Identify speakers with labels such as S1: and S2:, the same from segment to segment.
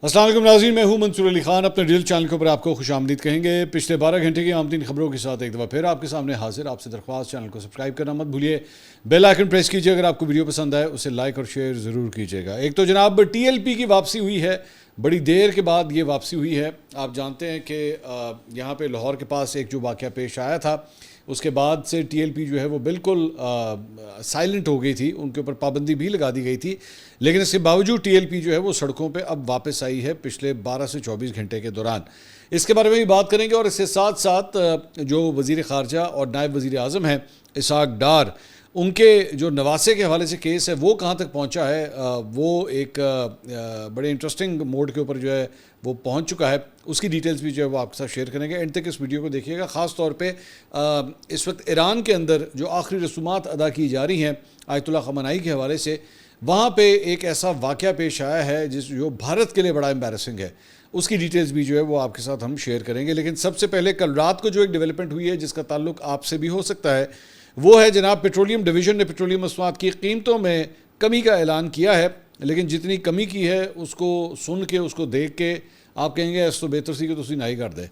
S1: السلام علیکم ناظرین، میں ہوں منصور علی خان. اپنے ڈیل چینل کے اوپر آپ کو خوش آمدید کہیں گے. پچھلے 12 گھنٹے کی عام ترین خبروں کے ساتھ ایک دفعہ پھر آپ کے سامنے حاضر. آپ سے درخواست چینل کو سبسکرائب کرنا مت بھولیے, بیل آئیکن پریس کیجیے. اگر آپ کو ویڈیو پسند آئے اسے لائک اور شیئر ضرور کیجیے گا. ایک تو جناب ٹی ایل پی کی واپسی ہوئی ہے, بڑی دیر کے بعد یہ واپسی ہوئی ہے. آپ جانتے ہیں کہ یہاں پہ لاہور کے پاس ایک جو واقعہ پیش آیا تھا, اس کے بعد سے ٹی ایل پی جو ہے وہ بالکل سائلنٹ ہو گئی تھی, ان کے اوپر پابندی بھی لگا دی گئی تھی. لیکن اس کے باوجود ٹی ایل پی جو ہے وہ سڑکوں پہ اب واپس آئی ہے پچھلے 12 سے 24 گھنٹے کے دوران. اس کے بارے میں بھی بات کریں گے. اور اس کے ساتھ ساتھ جو وزیر خارجہ اور نائب وزیر اعظم ہیں اسحاق ڈار, ان کے جو نواسے کے حوالے سے کیس ہے وہ کہاں تک پہنچا ہے, وہ ایک بڑے انٹرسٹنگ موڈ کے اوپر جو ہے وہ پہنچ چکا ہے. اس کی ڈیٹیلز بھی جو ہے وہ آپ کے ساتھ شیئر کریں گے. اینڈ تک اس ویڈیو کو دیکھیے گا. خاص طور پہ اس وقت ایران کے اندر جو آخری رسومات ادا کی جا رہی ہیں آیت اللہ خامنائی کے حوالے سے, وہاں پہ ایک ایسا واقعہ پیش آیا ہے جو بھارت کے لیے بڑا امبیرسنگ ہے. اس کی ڈیٹیلز بھی جو ہے وہ آپ کے ساتھ ہم شیئر کریں گے. لیکن سب سے پہلے کل رات کو جو ایک ڈیولپمنٹ ہوئی ہے جس کا تعلق آپ سے بھی ہو سکتا ہے, وہ ہے جناب پیٹرولیم ڈویژن نے پیٹرولیم مصنوعات کی قیمتوں میں کمی کا اعلان کیا ہے. لیکن جتنی کمی کی ہے اس کو سن کے, اس کو دیکھ کے آپ کہیں گے اس تو بہتر سی کہ تسی نہ ہی کر دے.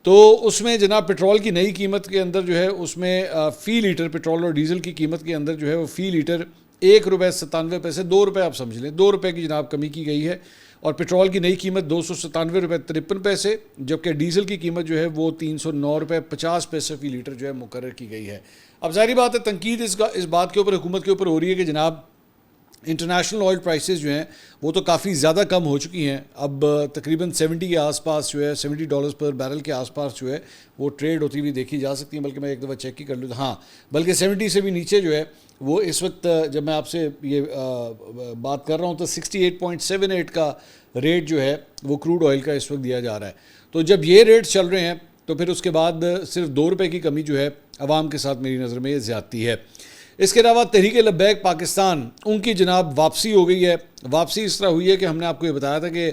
S1: تو اس میں جناب پیٹرول کی نئی قیمت کے اندر جو ہے اس میں فی لیٹر پیٹرول اور ڈیزل کی قیمت کے اندر جو ہے وہ فی لیٹر 1 روپے 97 پیسے, 2 روپے آپ سمجھ لیں, 2 روپے کی جناب کمی کی گئی ہے. اور پیٹرول کی نئی قیمت 297 روپے 53 پیسے, جبکہ ڈیزل کی قیمت جو ہے وہ 309 روپے 50 پیسے فی لیٹر جو ہے مقرر کی گئی ہے. اب ظاہری بات ہے تنقید اس بات کے اوپر حکومت کے اوپر ہو رہی ہے کہ جناب انٹرنیشنل آئل پرائسز جو ہیں وہ تو کافی زیادہ کم ہو چکی ہیں. اب تقریباً 70 کے آس پاس جو ہے $70 پر بیرل کے آس پاس جو ہے وہ ٹریڈ ہوتی ہوئی دیکھی جا سکتی ہیں. بلکہ میں ایک دفعہ چیک ہی کر لوں, ہاں بلکہ 70 سے بھی نیچے جو ہے وہ اس وقت جب میں آپ سے یہ بات کر رہا ہوں تو 68.78 کا ریٹ جو ہے وہ کروڈ آئل کا اس وقت دیا جا رہا ہے. تو جب یہ ریٹ چل رہے ہیں تو پھر اس کے بعد صرف 2 روپے کی کمی جو ہے عوام کے ساتھ میری نظر میں یہ زیادتی ہے. اس کے علاوہ تحریک لبیک پاکستان, ان کی جناب واپسی ہو گئی ہے. واپسی اس طرح ہوئی ہے کہ ہم نے آپ کو یہ بتایا تھا کہ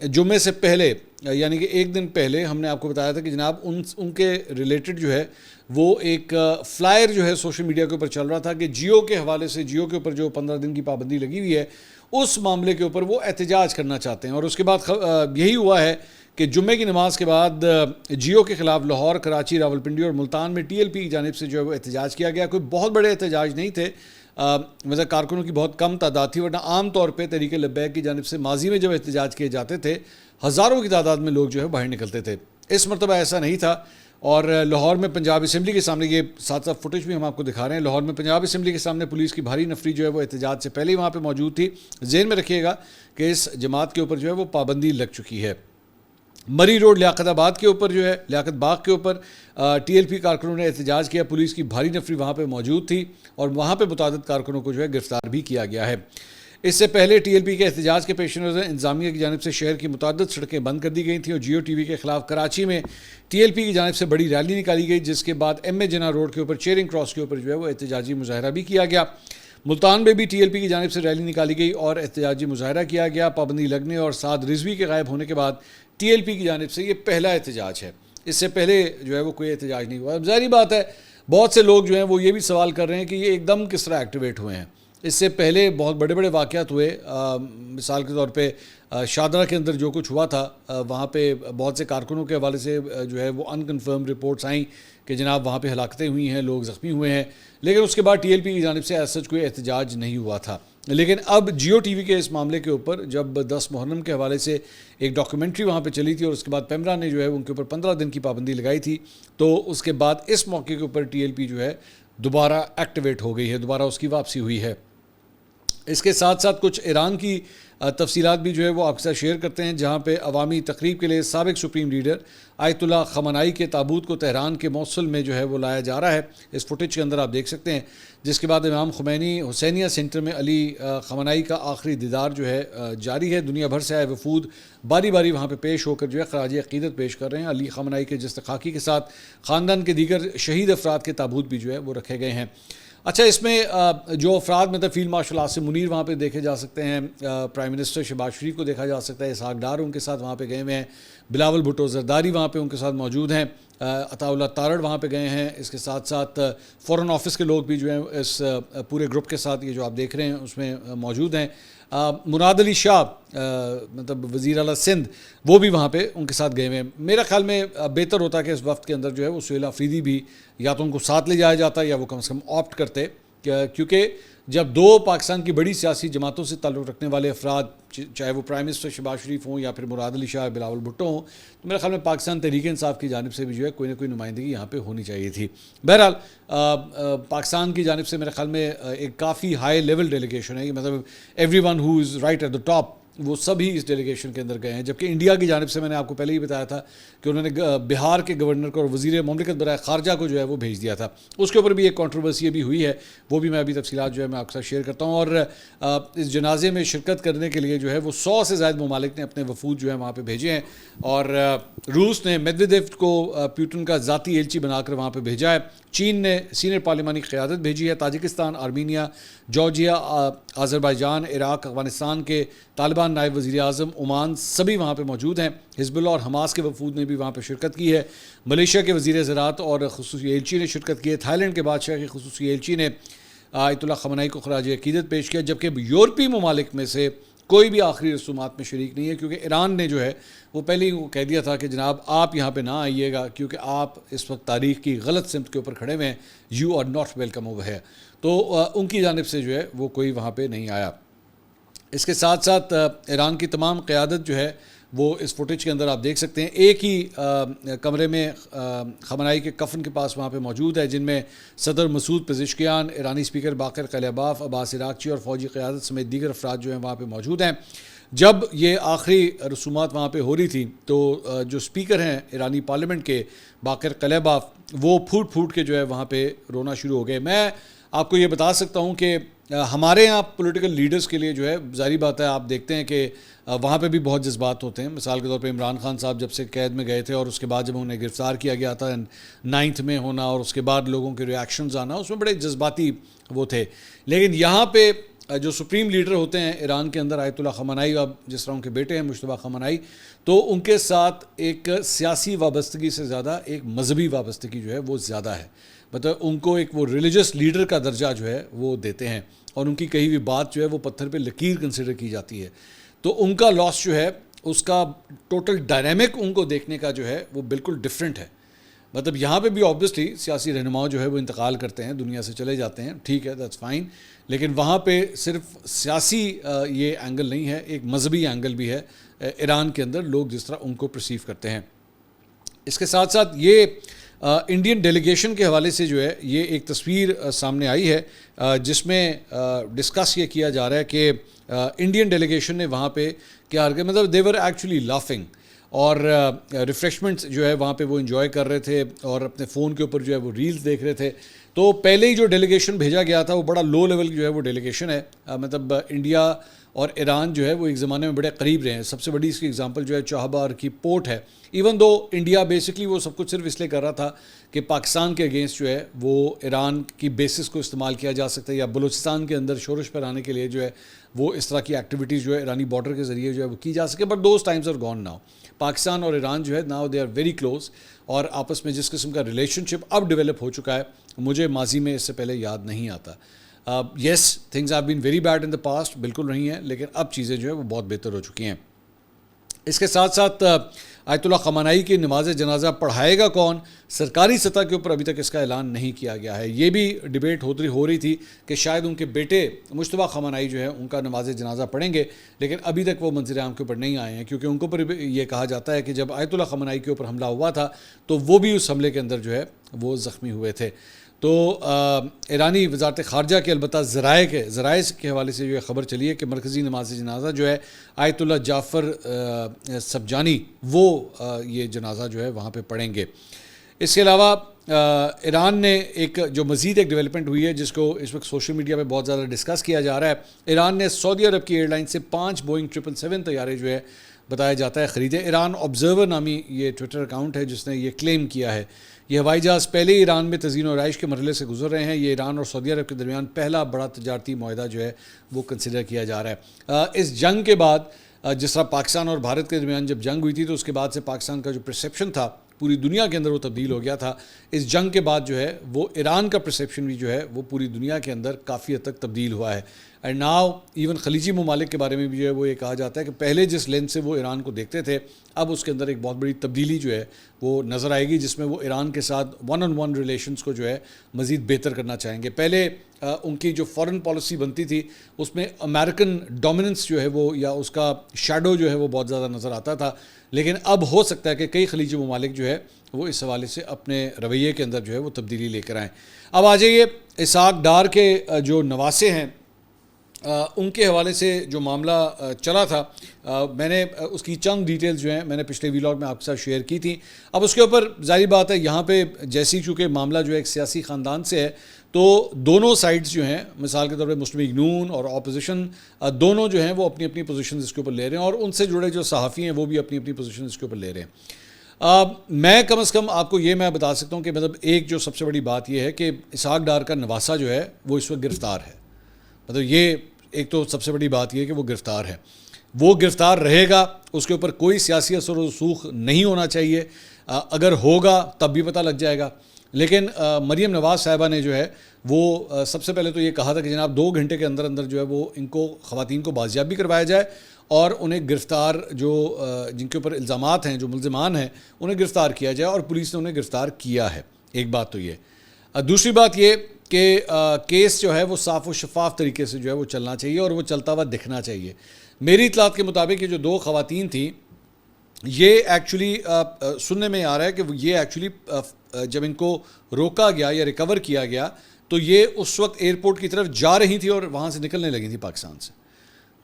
S1: جمعے سے پہلے یعنی کہ ایک دن پہلے ہم نے آپ کو بتایا تھا کہ جناب ان کے ریلیٹڈ جو ہے وہ ایک فلائر جو ہے سوشل میڈیا کے اوپر چل رہا تھا کہ جیو کے حوالے سے, جیو کے اوپر جو 15 دن کی پابندی لگی ہوئی ہے اس معاملے کے اوپر وہ احتجاج کرنا چاہتے ہیں. اور اس کے بعد یہی ہوا ہے کہ جمعے کی نماز کے بعد جیو کے خلاف لاہور, کراچی, راولپنڈی اور ملتان میں ٹی ایل پی کی جانب سے جو ہے وہ احتجاج کیا گیا. کوئی بہت بڑے احتجاج نہیں تھے, مطلب کارکنوں کی بہت کم تعداد تھی, ورنہ عام طور پہ تحریک لبیک کی جانب سے ماضی میں جب احتجاج کیے جاتے تھے ہزاروں کی تعداد میں لوگ جو ہے باہر نکلتے تھے. اس مرتبہ ایسا نہیں تھا. اور لاہور میں پنجاب اسمبلی کے سامنے, یہ ساتھ ساتھ فوٹیج بھی ہم آپ کو دکھا رہے ہیں, لاہور میں پنجاب اسمبلی کے سامنے پولیس کی بھاری نفری جو ہے وہ احتجاج سے پہلے ہی وہاں پہ موجود تھی. ذہن میں رکھیے گا کہ اس جماعت کے اوپر جو ہے وہ پابندی لگ چکی ہے. مری روڈ لیاقت آباد کے اوپر جو ہے لیاقت باغ کے اوپر ٹی ایل پی کارکنوں نے احتجاج کیا. پولیس کی بھاری نفری وہاں پہ موجود تھی اور وہاں پہ متعدد کارکنوں کو جو ہے گرفتار بھی کیا گیا ہے. اس سے پہلے ٹی ایل پی کے احتجاج کے پیش نظر انتظامیہ کی جانب سے شہر کی متعدد سڑکیں بند کر دی گئی تھیں اور جیو ٹی وی کے خلاف کراچی میں ٹی ایل پی کی جانب سے بڑی ریلی نکالی گئی, جس کے بعد ایم اے جناح روڈ کے اوپر چیرنگ کراس کے اوپر جو ہے وہ احتجاجی مظاہرہ بھی کیا گیا. ملتان میں بھی ٹی ایل پی کی جانب سے ریلی نکالی گئی اور احتجاجی مظاہرہ کیا گیا. پابندی لگنے اور سعد رضوی کے غائب ہونے کے بعد ٹی ایل پی کی جانب سے یہ پہلا احتجاج ہے. اس سے پہلے جو ہے وہ کوئی احتجاج نہیں ہوا. اب ظاہری بات ہے بہت سے لوگ جو ہیں وہ یہ بھی سوال کر رہے ہیں کہ یہ ایک دم کس طرح ایکٹیویٹ ہوئے ہیں. اس سے پہلے بہت بڑے بڑے واقعات ہوئے, مثال کے طور پہ شادرہ کے اندر جو کچھ ہوا تھا وہاں پہ بہت سے کارکنوں کے حوالے سے جو ہے وہ ان کنفرم رپورٹس آئیں کہ جناب وہاں پہ ہلاکتیں ہوئی ہیں, لوگ زخمی ہوئے ہیں. لیکن اس کے بعد ٹی ایل پی کی جانب سے ایسا کوئی احتجاج نہیں ہوا تھا. لیکن اب جیو ٹی وی کے اس معاملے کے اوپر جب 10 محرم کے حوالے سے ایک ڈاکیومنٹری وہاں پہ چلی تھی اور اس کے بعد پیمرا نے جو ہے ان کے اوپر 15 دن کی پابندی لگائی تھی, تو اس کے بعد اس موقع کے اوپر ٹی ایل پی جو ہے دوبارہ ایکٹیویٹ ہو گئی ہے, دوبارہ اس کی واپسی ہوئی ہے. اس کے ساتھ ساتھ کچھ ایران کی تفصیلات بھی جو ہے وہ آپ کے ساتھ شیئر کرتے ہیں, جہاں پہ عوامی تقریب کے لیے سابق سپریم لیڈر آیت اللہ خامنائی کے تابوت کو تہران کے موصل میں جو ہے وہ لایا جا رہا ہے. اس فوٹیج کے اندر آپ دیکھ سکتے ہیں, جس کے بعد امام خمینی حسینیہ سینٹر میں علی خامنائی کا آخری دیدار جو ہے جاری ہے. دنیا بھر سے آئے وفود باری باری وہاں پہ پیش ہو کر جو ہے خراج عقیدت پیش کر رہے ہیں. علی خامنائی کے جستخاکی کے ساتھ خاندان کے دیگر شہید افراد کے تابوت بھی جو ہے وہ رکھے گئے ہیں. اچھا, اس میں جو افراد مطلب فیلڈ مارشل عاصم منیر وہاں پہ دیکھے جا سکتے ہیں, پرائم منسٹر شہباز شریف کو دیکھا جا سکتا ہے, اسحاق ڈار ان کے ساتھ وہاں پہ گئے ہوئے ہیں, بلاول بھٹو زرداری وہاں پہ ان کے ساتھ موجود ہیں, عطا اللہ تارڑ وہاں پہ گئے ہیں. اس کے ساتھ ساتھ فورن آفس کے لوگ بھی جو ہیں اس پورے گروپ کے ساتھ یہ جو آپ دیکھ رہے ہیں اس میں موجود ہیں. مراد علی شاہ مطلب وزیر اعلیٰ سندھ وہ بھی وہاں پہ ان کے ساتھ گئے ہوئے ہیں. میرا خیال میں بہتر ہوتا کہ اس وقت کے اندر جو ہے وہ سہیل آفریدی بھی یا تو ان کو ساتھ لے جایا جاتا یا وہ کم سے کم آپٹ کرتے, کیونکہ جب دو پاکستان کی بڑی سیاسی جماعتوں سے تعلق رکھنے والے افراد چاہے وہ پرائم منسٹر شہباز شریف ہوں یا پھر مراد علی شاہ بلاول بھٹو ہوں, تو میرے خیال میں پاکستان تحریک انصاف کی جانب سے بھی جو ہے کوئی نہ کوئی نمائندگی یہاں پہ ہونی چاہیے تھی. بہرحال پاکستان کی جانب سے میرے خیال میں ایک کافی ہائی لیول ڈیلیگیشن ہے, مطلب everyone who is right at the top وہ سبھی اس ڈیلیگیشن کے اندر گئے ہیں. جبکہ انڈیا کی جانب سے میں نے آپ کو پہلے ہی بتایا تھا کہ انہوں نے بہار کے گورنر کو اور وزیر مملکت برائے خارجہ کو جو ہے وہ بھیج دیا تھا. اس کے اوپر بھی ایک کنٹروورسی ابھی ہوئی ہے, وہ بھی میں ابھی تفصیلات جو ہے میں آپ کے ساتھ شیئر کرتا ہوں. اور اس جنازے میں شرکت کرنے کے لیے جو ہے وہ 100 سے زائد ممالک نے اپنے وفود جو ہے وہاں پہ بھیجے ہیں, اور روس نے میدویدیو کو پیوٹن کا ذاتی ایلچی بنا کر وہاں پہ بھیجا ہے. چین نے سینئر پارلیمانی قیادت بھیجی ہے. Tajikistan, Armenia, Georgia, Azerbaijan, Iraq, Afghanistan کے طالبان نائب وزیر اعظم, عمان سبھی وہاں پہ موجود ہیں. حزب اللہ اور حماس کے وفود نے بھی وہاں پہ شرکت کی ہے. ملیشیا کے وزیر زراعت اور خصوصی ایلچی نے شرکت کی ہے. تھائی لینڈ کے بادشاہ کی خصوصی ایلچی نے آیت اللہ خامنہئی کو خراج عقیدت پیش کیا. جبکہ یورپی ممالک میں سے کوئی بھی آخری رسومات میں شریک نہیں ہے, کیونکہ ایران نے جو ہے وہ پہلے ہی وہ کہہ دیا تھا کہ جناب آپ یہاں پہ نہ آئیے گا کیونکہ آپ اس وقت تاریخ کی غلط سمت کے اوپر کھڑے ہوئے ہیں, you are not welcome over ہے. تو ان کی جانب سے جو ہے وہ کوئی وہاں پہ نہیں آیا. اس کے ساتھ ساتھ ایران کی تمام قیادت جو ہے وہ اس فوٹیج کے اندر آپ دیکھ سکتے ہیں ایک ہی کمرے میں خامنہئی کے کفن کے پاس وہاں پہ موجود ہے, جن میں صدر مسعود پزشکیان, ایرانی اسپیکر باقر قلیباف, عباس عراقچی اور فوجی قیادت سمیت دیگر افراد جو ہیں وہاں پہ موجود ہیں. جب یہ آخری رسومات وہاں پہ ہو رہی تھی تو جو اسپیکر ہیں ایرانی پارلیمنٹ کے باقر قلیباف وہ پھوٹ پھوٹ کے جو ہے وہاں پہ رونا شروع ہو گئے. میں آپ کو یہ بتا سکتا ہوں کہ ہمارے یہاں پولیٹیکل لیڈرز کے لیے جو ہے ظاہری بات ہے آپ دیکھتے ہیں کہ وہاں پہ بھی بہت جذبات ہوتے ہیں. مثال کے طور پہ عمران خان صاحب جب سے قید میں گئے تھے اور اس کے بعد جب انہیں گرفتار کیا گیا تھا 9th میں ہونا اور اس کے بعد لوگوں کے ریاکشنز آنا, اس میں بڑے جذباتی وہ تھے. لیکن یہاں پہ جو سپریم لیڈر ہوتے ہیں ایران کے اندر آیت اللہ خامنہئی, اب جس طرح ان کے بیٹے ہیں مجتبیٰ خامنہئی, تو ان کے ساتھ ایک سیاسی وابستگی سے زیادہ ایک مذہبی وابستگی جو ہے وہ زیادہ ہے. مطلب ان کو ایک وہ ریلیجس لیڈر کا درجہ جو ہے وہ دیتے ہیں اور ان کی کہی ہوئی بات جو ہے وہ پتھر پہ لکیر کنسیڈر کی جاتی ہے. تو ان کا لاس جو ہے اس کا ٹوٹل ڈائنامک ان کو دیکھنے کا جو ہے وہ بالکل ڈفرینٹ ہے. مطلب یہاں پہ بھی آبویسلی سیاسی رہنماؤں جو ہے وہ انتقال کرتے ہیں, دنیا سے چلے جاتے ہیں, ٹھیک ہے, دیٹس فائن, لیکن وہاں پہ صرف سیاسی یہ اینگل نہیں ہے, ایک مذہبی اینگل بھی ہے ایران کے اندر, لوگ جس طرح ان کو پرسیو کرتے ہیں. اس کے ساتھ ساتھ یہ انڈین ڈیلیگیشن کے حوالے سے جو ہے یہ ایک تصویر سامنے آئی ہے جس میں ڈسکس یہ کیا جا رہا ہے کہ انڈین ڈیلیگیشن نے وہاں پہ کیا مطلب دے ور ایکچولی لافنگ, اور ریفریشمنٹس جو ہے وہاں پہ وہ انجوائے کر رہے تھے اور اپنے فون کے اوپر جو ہے وہ ریلز دیکھ رہے تھے. تو پہلے ہی جو ڈیلیگیشن بھیجا گیا تھا وہ بڑا لو لیول جو ہے وہ ڈیلیگیشن ہے. مطلب انڈیا اور ایران جو ہے وہ ایک زمانے میں بڑے قریب رہے ہیں. سب سے بڑی اس کی ایگزامپل جو ہے چابہار کی پورٹ ہے. ایون دو انڈیا بیسکلی وہ سب کچھ صرف اس لیے کر رہا تھا کہ پاکستان کے اگینسٹ جو ہے وہ ایران کی بیسس کو استعمال کیا جا سکتا ہے, یا بلوچستان کے اندر شورش پھیلانے کے لیے جو ہے وہ اس طرح کی ایکٹیویٹیز جو ہے ایرانی بارڈر کے ذریعے جو ہے وہ کی جا سکے. But those times are gone now. Pakistan اور ایران جو ہے now they are very close, اور آپس میں جس قسم کا ریلیشن شپ اب ڈیولپ ہو چکا ہے مجھے ماضی میں اس سے پہلے یاد نہیں آتا. Yes things have been very bad in the past, بالکل رہی ہیں, لیکن اب چیزیں جو ہے وہ بہت بہتر ہو چکی ہیں. اس کے ساتھ ساتھ آیت اللہ خامنہئی کی نماز جنازہ پڑھائے گا کون, سرکاری سطح کے اوپر ابھی تک اس کا اعلان نہیں کیا گیا ہے. یہ بھی ڈیبیٹ ہو رہی تھی کہ شاید ان کے بیٹے مجتبیٰ خامنہئی جو ہے ان کا نماز جنازہ پڑھیں گے, لیکن ابھی تک وہ منظر عام کے اوپر نہیں آئے ہیں, کیونکہ ان کے اوپر یہ کہا جاتا ہے کہ جب آیت اللہ خامنہئی کے اوپر حملہ ہوا تھا تو وہ بھی اس حملے کے اندر جو ہے وہ زخمی ہوئے تھے. تو ایرانی وزارت خارجہ کے البتہ ذرائع کے حوالے سے جو ہے خبر چلی ہے کہ مرکزی نماز جنازہ جو ہے آیت اللہ جعفر سبجانی وہ یہ جنازہ جو ہے وہاں پہ پڑھیں گے. اس کے علاوہ ایران نے ایک جو مزید ایک ڈیولپمنٹ ہوئی ہے جس کو اس وقت سوشل میڈیا پہ بہت زیادہ ڈسکس کیا جا رہا ہے. ایران نے سعودی عرب کی ایئر لائن سے 5 بوئنگ 777 طیارے جو ہے بتایا جاتا ہے خریدے. ایران آبزرور نامی یہ ٹویٹر اکاؤنٹ ہے جس نے یہ کلیم کیا ہے. یہ ہوائی جہاز پہلے ہی ایران میں تزئین و آرائش کے مرحلے سے گزر رہے ہیں. یہ ایران اور سعودی عرب کے درمیان پہلا بڑا تجارتی معاہدہ جو ہے وہ کنسیڈر کیا جا رہا ہے. اس جنگ کے بعد جس طرح پاکستان اور بھارت کے درمیان جب جنگ ہوئی تھی تو اس کے بعد سے پاکستان کا جو پرسیپشن تھا پوری دنیا کے اندر وہ تبدیل ہو گیا تھا. اس جنگ کے بعد جو ہے وہ ایران کا پرسیپشن بھی جو ہے وہ پوری دنیا کے اندر کافی حد تک تبدیل ہوا ہے. اینڈ ناؤ ایون خلیجی ممالک کے بارے میں بھی جو ہے وہ یہ کہا جاتا ہے کہ پہلے جس لینس سے وہ ایران کو دیکھتے تھے اب اس کے اندر ایک بہت بڑی تبدیلی جو ہے وہ نظر آئے گی, جس میں وہ ایران کے ساتھ ون آن ون ریلیشنز کو جو ہے مزید بہتر کرنا چاہیں گے. پہلے ان کی جو فارن پالیسی بنتی تھی اس میں امریکن ڈومیننس جو ہے وہ یا اس کا شیڈو جو ہے وہ بہت زیادہ نظر آتا تھا, لیکن اب ہو سکتا ہے کہ کئی خلیجی ممالک جو ہے وہ اس حوالے سے اپنے رویے کے اندر جو ہے وہ تبدیلی لے کر آئیں. اب آ جائیے اسحاق ڈار کے جو نواسے ہیں ان کے حوالے سے جو معاملہ چلا تھا, میں نے اس کی چند ڈیٹیلز جو ہیں میں نے پچھلے ویلاگ میں آپ کے ساتھ شیئر کی تھیں. اب اس کے اوپر ظاہری بات ہے یہاں پہ جیسی چونکہ معاملہ جو ہے ایک سیاسی خاندان سے ہے تو دونوں سائڈز جو ہیں مثال کے طور پہ مسلم لیگ نون اور اپوزیشن دونوں جو ہیں وہ اپنی اپنی پوزیشنز اس کے اوپر لے رہے ہیں اور ان سے جڑے جو صحافی ہیں وہ بھی اپنی اپنی پوزیشنز اس کے اوپر لے رہے ہیں. میں کم از کم آپ کو یہ میں بتا سکتا ہوں کہ مطلب ایک جو سب سے بڑی بات یہ ہے کہ اسحاق ڈار کا نواسہ جو ہے وہ اس وقت گرفتار ہے. مطلب یہ ایک تو سب سے بڑی بات یہ ہے کہ وہ گرفتار ہے, وہ گرفتار رہے گا, اس کے اوپر کوئی سیاسی اثر و رسوخ نہیں ہونا چاہیے, اگر ہوگا تب بھی پتہ لگ جائے گا. لیکن مریم نواز صاحبہ نے جو ہے وہ سب سے پہلے تو یہ کہا تھا کہ جناب 2 گھنٹے کے اندر اندر جو ہے وہ ان کو خواتین کو بازیاب بھی کروایا جائے اور انہیں گرفتار جو جن کے اوپر الزامات ہیں جو ملزمان ہیں انہیں گرفتار کیا جائے, اور پولیس نے انہیں گرفتار کیا ہے. ایک بات تو یہ. دوسری بات یہ کہ کیس جو ہے وہ صاف و شفاف طریقے سے جو ہے وہ چلنا چاہیے اور وہ چلتا ہوا دکھنا چاہیے. میری اطلاعات کے مطابق یہ جو 2 خواتین تھیں یہ ایکچولی سننے میں آ رہا ہے کہ یہ ایکچولی جب ان کو روکا گیا یا ریکور کیا گیا تو یہ اس وقت ایئرپورٹ کی طرف جا رہی تھی اور وہاں سے نکلنے لگی تھی پاکستان سے,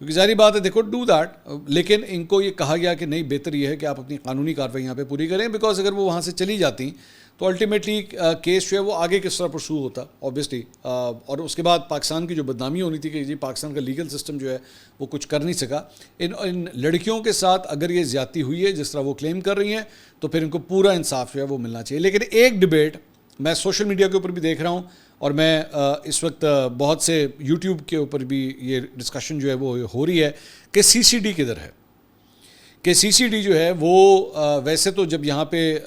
S1: کیونکہ ظاہری بات ہے دیکھو ڈو دیٹ, لیکن ان کو یہ کہا گیا کہ نہیں بہتر یہ ہے کہ آپ اپنی قانونی کارروائی یہاں پہ پوری کریں, بیکاز اگر وہ وہاں سے چلی جاتی تو الٹیمیٹلی کیس جو ہے وہ آگے کس طرح پرسو ہوتا اوبیسلی, اور اس کے بعد پاکستان کی جو بدنامی ہونی تھی کہ جی پاکستان کا لیگل سسٹم جو ہے وہ کچھ کر نہیں سکا. ان لڑکیوں کے ساتھ اگر یہ زیادتی ہوئی ہے جس طرح وہ کلیم کر رہی ہیں تو پھر ان کو پورا انصاف جو ہے وہ ملنا چاہیے. لیکن ایک ڈبیٹ میں سوشل میڈیا کے اوپر بھی دیکھ رہا ہوں اور میں اس وقت بہت سے یوٹیوب کے اوپر بھی یہ ڈسکشن جو ہے وہ ہو رہی ہے کہ سی سی ڈی کدھر ہے, کہ سی سی ڈی جو ہے وہ ویسے تو جب یہاں پہ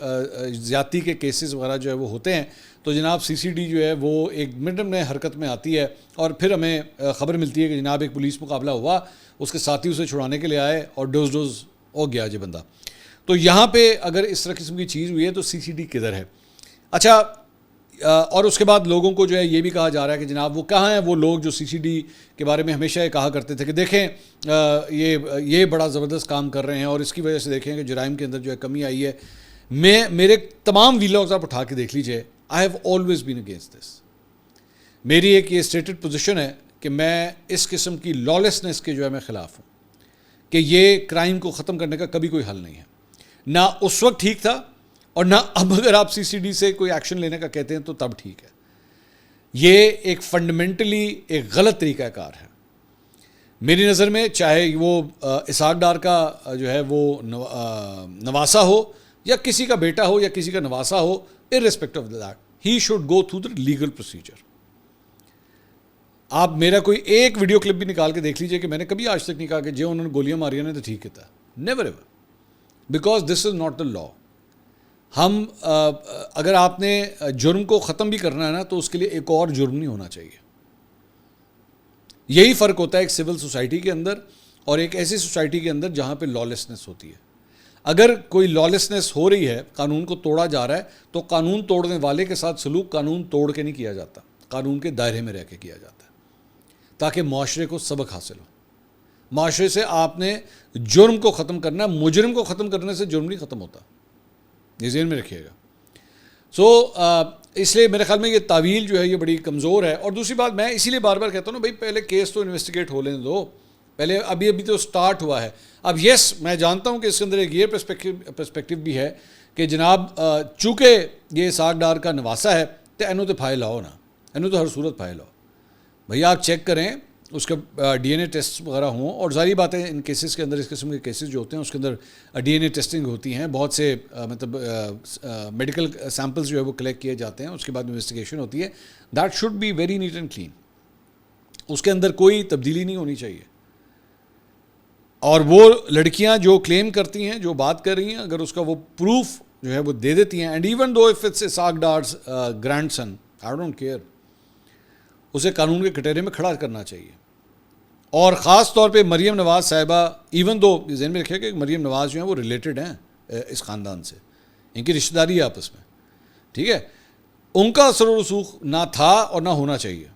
S1: زیادتی کے کیسز وغیرہ جو ہے وہ ہوتے ہیں تو جناب سی سی ڈی جو ہے وہ ایک منٹ میں حرکت میں آتی ہے اور پھر ہمیں خبر ملتی ہے کہ جناب ایک پولیس مقابلہ ہوا, اس کے ساتھی اسے چھڑانے کے لیے آئے اور ڈوز ہو گیا جی بندہ. تو یہاں پہ اگر اس طرح قسم کی چیز ہوئی ہے تو سی سی ڈی کدھر ہے؟ اچھا, اور اس کے بعد لوگوں کو جو ہے یہ بھی کہا جا رہا ہے کہ جناب وہ کہاں ہیں وہ لوگ جو سی سی ڈی کے بارے میں ہمیشہ یہ کہا کرتے تھے کہ دیکھیں یہ بڑا زبردست کام کر رہے ہیں اور اس کی وجہ سے دیکھیں کہ جرائم کے اندر جو ہے کمی آئی ہے. میرے تمام ویلاگز آپ اٹھا کے دیکھ لیجئے, I have always been against this. میری ایک یہ اسٹیٹڈ پوزیشن ہے کہ میں اس قسم کی لالیسنس کے جو ہے میں خلاف ہوں, کہ یہ کرائم کو ختم کرنے کا کبھی کوئی حل نہیں ہے. نہ اس وقت ٹھیک تھا اور نہ اب اگر آپ سی سی ڈی سے کوئی ایکشن لینے کا کہتے ہیں تو تب ٹھیک ہے. یہ ایک فنڈامنٹلی ایک غلط طریقہ کار ہے میری نظر میں, چاہے وہ اسحاق ڈار کا جو ہے وہ نواسا ہو یا کسی کا بیٹا ہو یا کسی کا نواسا ہو, irrespective of that, he should go through the legal procedure. آپ میرا کوئی ایک ویڈیو کلپ بھی نکال کے دیکھ لیجئے کہ میں نے کبھی آج تک نہیں کہا کہ جو انہوں نے گولیاں ماری ہیں تو ٹھیک کہتا ہے, never ever, because this is not the law. ہم اگر آپ نے جرم کو ختم بھی کرنا ہے نا تو اس کے لیے ایک اور جرم نہیں ہونا چاہیے. یہی فرق ہوتا ہے ایک سول سوسائٹی کے اندر اور ایک ایسی سوسائٹی کے اندر جہاں پہ لالیسنس ہوتی ہے. اگر کوئی لالیسنس ہو رہی ہے, قانون کو توڑا جا رہا ہے, تو قانون توڑنے والے کے ساتھ سلوک قانون توڑ کے نہیں کیا جاتا, قانون کے دائرے میں رہ کے کیا جاتا ہے تاکہ معاشرے کو سبق حاصل ہو. معاشرے سے آپ نے جرم کو ختم کرنا, مجرم کو ختم کرنے سے جرم نہیں ختم ہوتا, یہ ذہن میں رکھیے گا. اس لیے میرے خیال میں یہ تعویل جو ہے یہ بڑی کمزور ہے. اور دوسری بات میں اسی لیے بار بار کہتا ہوں نا بھائی پہلے کیس تو انویسٹیگیٹ ہو لینے دو, پہلے ابھی تو سٹارٹ ہوا ہے. اب یس میں جانتا ہوں کہ اس کے اندر ایک یہ پرسپیکٹیو بھی ہے کہ جناب چونکہ یہ اسحاق ڈار کا نواسا ہے تو اینو تو پھائے لاؤ نا, اینو تو ہر صورت پھائے لاؤ بھیا, آپ چیک کریں اس کا ڈی این اے ٹیسٹ وغیرہ ہوں. اور ظاہری بات ہے ان کیسز کے اندر, اس قسم کے کیسز جو ہوتے ہیں اس کے اندر ڈی این اے ٹیسٹنگ ہوتی ہیں, بہت سے مطلب میڈیکل سیمپلز جو ہے وہ کلیکٹ کیے جاتے ہیں, اس کے بعد انویسٹیگیشن ہوتی ہے. That should be very neat and clean, اس کے اندر کوئی تبدیلی نہیں ہونی چاہیے. اور وہ لڑکیاں جو کلیم کرتی ہیں, جو بات کر رہی ہیں, اگر اس کا وہ پروف جو ہے وہ دے دیتی ہیں. And even though if it's Ishaq ڈار's grandson, I don't care, اسے قانون کے کٹہرے میں کھڑا کرنا چاہیے. اور خاص طور پہ مریم نواز صاحبہ, ایون دو ذہن میں رکھے کہ مریم نواز جو ہیں وہ ریلیٹڈ ہیں اس خاندان سے, ان کی رشتہ داری ہے آپس میں, ٹھیک ہے, ان کا اثر و رسوخ نہ تھا اور نہ ہونا چاہیے.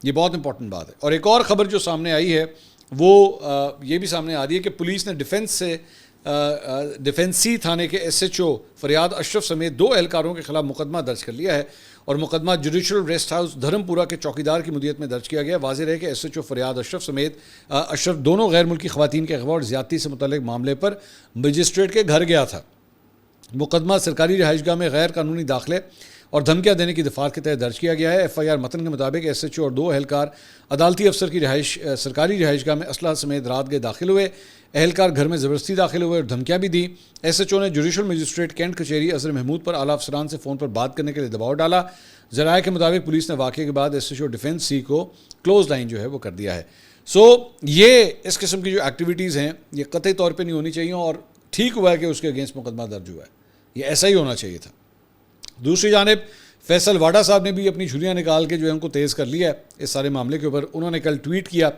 S1: یہ بہت امپورٹنٹ بات ہے. اور ایک اور خبر جو سامنے آئی ہے وہ یہ بھی سامنے آ رہی ہے کہ پولیس نے ڈیفنسی تھانے کے ایس ایچ او فریاد اشرف سمیت 2 اہلکاروں کے خلاف مقدمہ درج کر لیا ہے, اور مقدمہ جوڈیشل ریسٹ ہاؤس دھرم پورہ کے چوکیدار کی مدیریت میں درج کیا گیا. واضح رہے کہ ایس ایچ او فریاد اشرف سمیت اشرف دونوں غیر ملکی خواتین کے اغوا اور زیادتی سے متعلق معاملے پر مجسٹریٹ کے گھر گیا تھا. مقدمہ سرکاری رہائش گاہ میں غیر قانونی داخلے اور دھمکیاں دینے کی دفعات کے تحت درج کیا گیا ہے. ایف آئی آر متن کے مطابق ایس ایچ او اور 2 اہلکار عدالتی افسر کی سرکاری رہائش گاہ میں اسلحہ سمیت رات گئے داخل ہوئے. اہلکار گھر میں زبردستی داخل ہوئے اور دھمکیاں بھی دیں. ایس ایچ او نے جوڈیشل مجسٹریٹ کینٹ کچہری اظہر محمود پر اعلیٰ افسران سے فون پر بات کرنے کے لیے دباؤ ڈالا. ذرائع کے مطابق پولیس نے واقعے کے بعد ایس ایچ او ڈیفنس سی کو کلوز لائن جو ہے وہ کر دیا ہے. سو یہ اس قسم کی جو ایکٹیویٹیز ہیں یہ قطعی طور پہ نہیں ہونی چاہیے, اور ٹھیک ہوا ہے کہ اس کے اگینسٹ مقدمہ درج ہوا ہے, یہ ایسا ہی ہونا چاہیے تھا. دوسری جانب فیصل واڈا صاحب نے بھی اپنی چھریاں نکال کے جو ہے ان کو تیز کر لیا ہے اس سارے معاملے کے اوپر. انہوں نے کل ٹویٹ کیا,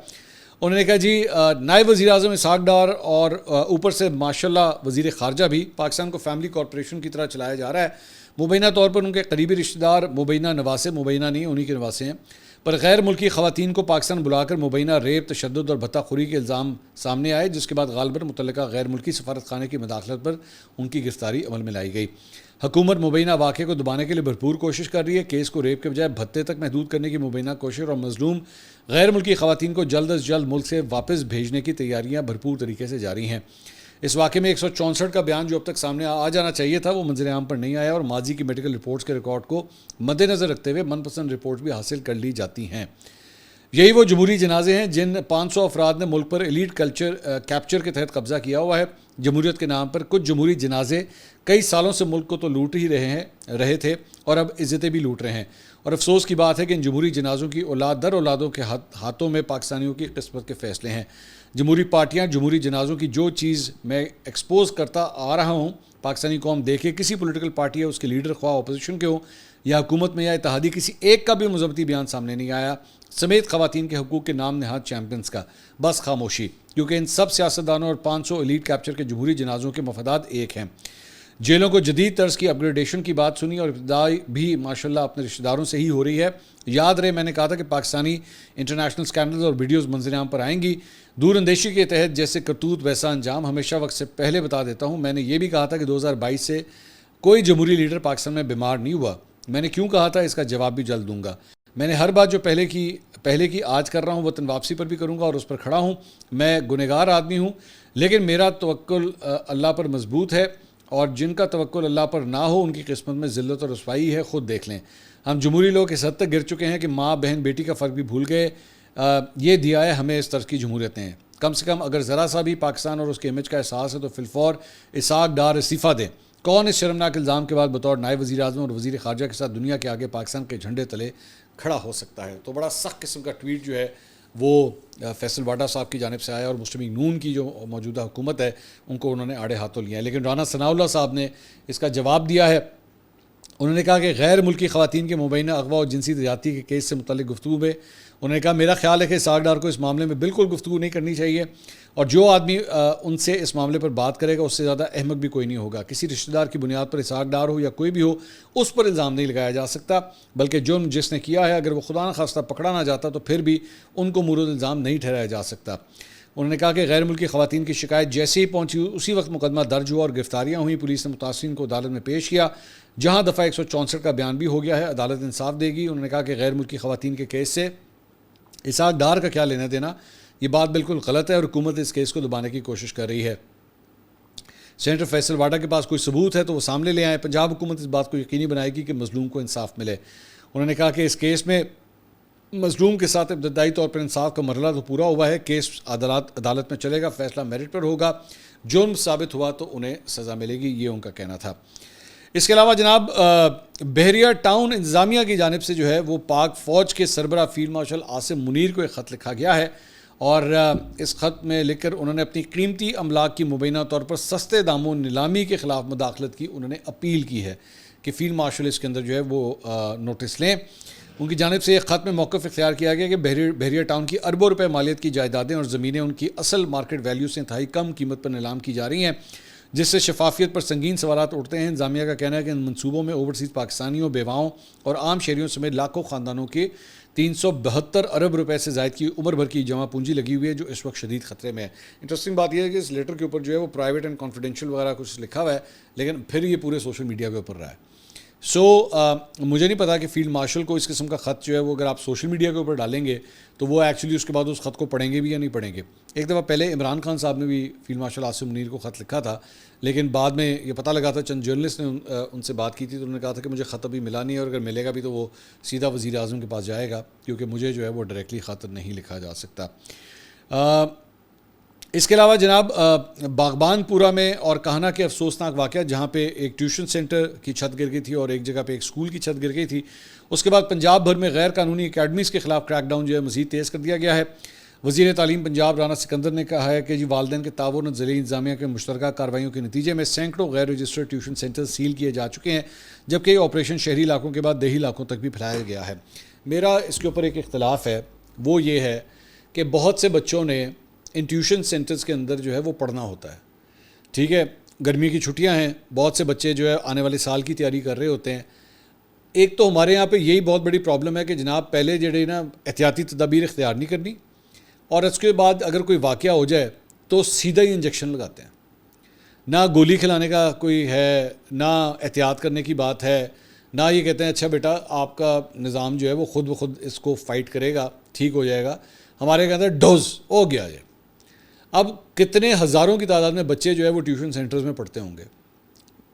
S1: انہوں نے کہا جی نائب وزیر اعظم اسحاق ڈار اور اوپر سے ماشاءاللہ وزیر خارجہ بھی پاکستان کو فیملی کارپوریشن کی طرح چلایا جا رہا ہے. مبینہ طور پر ان کے قریبی رشتہ دار مبینہ نواسے, مبینہ نہیں انہی کے نواسے ہیں, پر غیر ملکی خواتین کو پاکستان بلا کر مبینہ ریپ, تشدد اور بھتہ خوری کے الزام سامنے آئے, جس کے بعد غالباً متعلقہ غیر ملکی سفارت خانے کی مداخلت پر ان کی گرفتاری عمل میں لائی گئی. حکومت مبینہ واقعے کو دبانے کے لیے بھرپور کوشش کر رہی ہے. کیس کو ریپ کے بجائے بھتے تک محدود کرنے کی مبینہ کوشش اور مظلوم غیر ملکی خواتین کو جلد از جلد ملک سے واپس بھیجنے کی تیاریاں بھرپور طریقے سے جاری ہیں. اس واقعے میں 164 کا بیان جو اب تک سامنے آ جانا چاہیے تھا وہ منظر عام پر نہیں آیا, اور ماضی کی میڈیکل رپورٹس کے ریکارڈ کو مد نظر رکھتے ہوئے من پسند رپورٹس بھی حاصل کر لی جاتی ہیں. یہی وہ جمہوری جنازے ہیں جن 500 افراد نے ملک پر ایلیٹ کیپچر کے تحت قبضہ کیا ہوا ہے. جمہوریت کے نام پر کچھ جمہوری جنازے کئی سالوں سے ملک کو تو لوٹ ہی رہے تھے اور اب عزتیں بھی لوٹ رہے ہیں. اور افسوس کی بات ہے کہ ان جمہوری جنازوں کی اولاد در اولادوں کے ہاتھوں میں پاکستانیوں کی قسمت کے فیصلے ہیں. جمہوری پارٹیاں جمہوری جنازوں کی جو چیز میں ایکسپوز کرتا آ رہا ہوں, پاکستانی قوم دیکھے کسی پولیٹیکل پارٹی یا اس کے لیڈر خواہ اپوزیشن کے ہوں یا حکومت میں یا اتحادی, کسی ایک کا بھی مذمتی بیان سامنے نہیں آیا, سمیت خواتین کے حقوق کے نام نہاد چیمپئنز کا. بس خاموشی, کیونکہ ان سب سیاستدانوں اور 500 ایلیٹ کیپچر کے جمہوری جنازوں کے مفادات ایک ہیں. جیلوں کو جدید طرز کی اپ گریڈیشن کی بات سنی, اور ابتدائی بھی ماشاءاللہ اپنے رشتہ داروں سے ہی ہو رہی ہے. یاد رہے میں نے کہا تھا کہ پاکستانی انٹرنیشنل سکینڈلز اور ویڈیوز منظر عام پر آئیں گی. دور اندیشی کے تحت جیسے کرتوت ویسا انجام. ہمیشہ وقت سے پہلے بتا دیتا ہوں, میں نے یہ بھی کہا تھا کہ 2022 سے کوئی جمہوری لیڈر پاکستان میں بیمار نہیں ہوا. میں نے کیوں کہا تھا اس کا جواب بھی جلد دوں گا. میں نے ہر بات جو پہلے کی آج کر رہا ہوں وطن واپسی پر بھی کروں گا اور اس پر کھڑا ہوں. میں گنہگار آدمی ہوں, لیکن میرا توکل اللہ پر مضبوط ہے, اور جن کا توکل اللہ پر نہ ہو ان کی قسمت میں ذلت اور رسوائی ہے. خود دیکھ لیں, ہم جمہوری لوگ اس حد تک گر چکے ہیں کہ ماں بہن بیٹی کا فرق بھی بھول گئے. یہ دیا ہے ہمیں اس طرز کی جمہوریت نے. کم سے کم اگر ذرا سا بھی پاکستان اور اس کے امیج کا احساس ہے تو فی الفور اسحاق ڈار استعفیٰ دیں. کون اس شرمناک الزام کے بعد بطور نائب وزیر اعظم اور وزیر خارجہ کے ساتھ دنیا کے آگے پاکستان کے جھنڈے تلے کھڑا ہو سکتا ہے؟ تو بڑا سخت قسم کا ٹویٹ جو ہے وہ فیصل واڈا صاحب کی جانب سے آیا, اور مسلم لیگ نون کی جو موجودہ حکومت ہے ان کو انہوں نے آڑے ہاتھوں لیا ہے. لیکن رانا ثناء اللہ صاحب نے اس کا جواب دیا ہے. انہوں نے کہا کہ غیر ملکی خواتین کے مبینہ اغوا اور جنسی زیادتی کے کیس سے متعلق گفتگو میں انہوں نے کہا میرا خیال ہے کہ اسحاق ڈار کو اس معاملے میں بالکل گفتگو نہیں کرنی چاہیے, اور جو آدمی ان سے اس معاملے پر بات کرے گا اس سے زیادہ احمق بھی کوئی نہیں ہوگا. کسی رشتہ دار کی بنیاد پر اسحاق ڈار ہو یا کوئی بھی ہو اس پر الزام نہیں لگایا جا سکتا, بلکہ جرم جس نے کیا ہے اگر وہ خدا نخواستہ پکڑا نہ جاتا تو پھر بھی ان کو مورد الزام نہیں ٹھہرایا جا سکتا. انہوں نے کہا کہ غیر ملکی خواتین کی شکایت جیسے ہی پہنچی اسی وقت مقدمہ درج ہوا اور گرفتاریاں ہوئیں. پولیس نے متاثرین کو عدالت میں پیش کیا جہاں دفعہ 164 کا بیان بھی ہو گیا ہے. عدالت انصاف دے گی. انہوں نے کہا کہ غیر ملکی خواتین کے کیس سے اسحاق ڈار کا کیا لینا دینا, یہ بات بالکل غلط ہے اور حکومت اس کیس کو دبانے کی کوشش کر رہی ہے. سینیٹر فیصل واڈا کے پاس کوئی ثبوت ہے تو وہ سامنے لے آئیں. پنجاب حکومت اس بات کو یقینی بنائے گی کہ مظلوم کو انصاف ملے. انہوں نے کہا کہ اس کیس میں مظلوم کے ساتھ ابتدائی طور پر انصاف کا مرحلہ تو پورا ہوا ہے. کیس عدالت میں چلے گا, فیصلہ میرٹ پر ہوگا. جرم ثابت ہوا تو انہیں سزا ملے گی, یہ ان کا کہنا تھا. اس کے علاوہ جناب بحریہ ٹاؤن انتظامیہ کی جانب سے جو ہے وہ پاک فوج کے سربراہ فیلڈ مارشل عاصم منیر کو ایک خط لکھا گیا ہے, اور اس خط میں لکھ کر انہوں نے اپنی قیمتی املاک کی مبینہ طور پر سستے داموں نیلامی کے خلاف مداخلت کی انہوں نے اپیل کی ہے کہ فیلڈ مارشل اس کے اندر جو ہے وہ نوٹس لیں. ان کی جانب سے ایک خط میں موقف اختیار کیا گیا کہ بحریہ ٹاؤن کی اربوں روپے مالیت کی جائیدادیں اور زمینیں ان کی اصل مارکیٹ ویلیو سے انتہائی کم قیمت پر نیلام کی جا رہی ہیں، جس سے شفافیت پر سنگین سوالات اٹھتے ہیں. انتظامیہ کا کہنا ہے کہ ان منصوبوں میں اوورسیز پاکستانیوں، بیواؤں اور عام شہریوں سمیت لاکھوں خاندانوں کے 372 ارب روپے سے زائد کی عمر بھر کی جمع پونجی لگی ہوئی ہے، جو اس وقت شدید خطرے میں ہے. انٹرسٹنگ بات یہ ہے کہ اس لیٹر کے اوپر جو ہے وہ پرائیویٹ اینڈ کانفیڈینشیل وغیرہ کچھ لکھا ہوا ہے، لیکن پھر یہ پورے سوشل میڈیا کے اوپر رہا ہے. مجھے نہیں پتا کہ فیلڈ مارشل کو اس قسم کا خط جو ہے وہ اگر آپ سوشل میڈیا کے اوپر ڈالیں گے تو وہ ایکچولی اس کے بعد اس خط کو پڑھیں گے بھی یا نہیں پڑھیں گے. ایک دفعہ پہلے عمران خان صاحب نے بھی فیلڈ مارشل عاصم منیر کو خط لکھا تھا، لیکن بعد میں یہ پتہ لگا تھا، چند جرنلسٹ نے ان سے بات کی تھی تو انہوں نے کہا تھا کہ مجھے خط ابھی ملا نہیں ہے، اور اگر ملے گا بھی تو وہ سیدھا وزیر اعظم کے پاس جائے گا، کیونکہ مجھے جو ہے وہ ڈائریکٹلی خط نہیں لکھا جا سکتا. اس کے علاوہ جناب باغبان پورہ میں اور کہنا کے افسوسناک واقعہ، جہاں پہ ایک ٹیوشن سینٹر کی چھت گر گئی تھی اور ایک جگہ پہ ایک اسکول کی چھت گر گئی تھی. اس کے بعد پنجاب بھر میں غیر قانونی اکیڈمیز کے خلاف کریک ڈاؤن جو ہے مزید تیز کر دیا گیا ہے. وزیر تعلیم پنجاب رانا سکندر نے کہا ہے کہ والدین کے تعاون اور ضلعی انتظامیہ کے مشترکہ کارروائیوں کے نتیجے میں سینکڑوں غیر رجسٹرڈ ٹیوشن سینٹر سیل کیے جا چکے ہیں، جبکہ یہ آپریشن شہری علاقوں کے بعد دیہی علاقوں تک بھی پھیلایا گیا ہے. میرا اس کے اوپر ایک اختلاف ہے، وہ یہ ہے کہ بہت سے بچوں نے ان ٹیوشن سینٹرز کے اندر جو ہے وہ پڑھنا ہوتا ہے. ٹھیک ہے، گرمی کی چھٹیاں ہیں، بہت سے بچے جو ہے آنے والے سال کی تیاری کر رہے ہوتے ہیں. ایک تو ہمارے یہاں پہ یہی بہت بڑی پرابلم ہے کہ جناب پہلے جڑے نا احتیاطی تدابیر اختیار نہیں کرنی، اور اس کے بعد اگر کوئی واقعہ ہو جائے تو سیدھا ہی انجیکشن لگاتے ہیں. نہ گولی کھلانے کا کوئی ہے، نہ احتیاط کرنے کی بات ہے، نہ یہ کہتے ہیں اچھا بیٹا آپ کا نظام جو ہے وہ خود بخود اس کو فائٹ کرے گا، ٹھیک ہو جائے گا. ہمارے کے اندر ڈوز ہو گیا ہے. اب کتنے ہزاروں کی تعداد میں بچے جو ہے وہ ٹیوشن سینٹرز میں پڑھتے ہوں گے.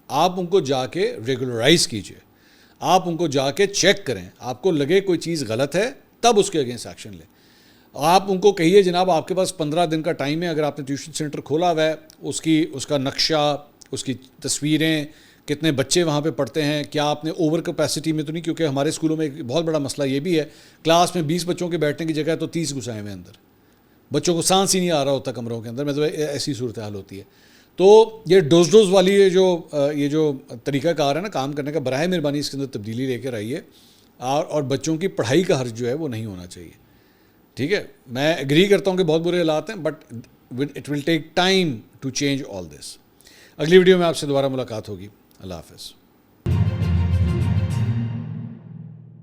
S1: آپ ان کو جا کے ریگولرائز کیجئے، آپ ان کو جا کے چیک کریں، آپ کو لگے کوئی چیز غلط ہے تب اس کے اگینسٹ ایکشن لیں. آپ ان کو کہیے جناب آپ کے پاس 15 دن کا ٹائم ہے، اگر آپ نے ٹیوشن سینٹر کھولا ہوا ہے اس کا نقشہ، اس کی تصویریں، کتنے بچے وہاں پہ پڑھتے ہیں، کیا آپ نے اوور کیپیسٹی میں تو نہیں، کیونکہ ہمارے اسکولوں میں ایک بہت بڑا مسئلہ یہ بھی ہے، کلاس میں 20 بچوں کے بیٹھنے کی جگہ تو 30 گھسائے ہوئے اندر، بچوں کو سانس ہی نہیں آ رہا ہوتا کمروں کے اندر میں، تو ایسی صورتحال ہوتی ہے. تو یہ ڈوز والی یہ جو طریقہ کار ہے نا کام کرنے کا، براہ مہربانی اس کے اندر تبدیلی لے کر آئیے، اور بچوں کی پڑھائی کا حرج جو ہے وہ نہیں ہونا چاہیے. ٹھیک ہے، میں ایگری کرتا ہوں کہ بہت برے حالات ہیں، but it will take time to change all this. اگلی ویڈیو میں آپ سے دوبارہ ملاقات ہوگی. اللہ حافظ.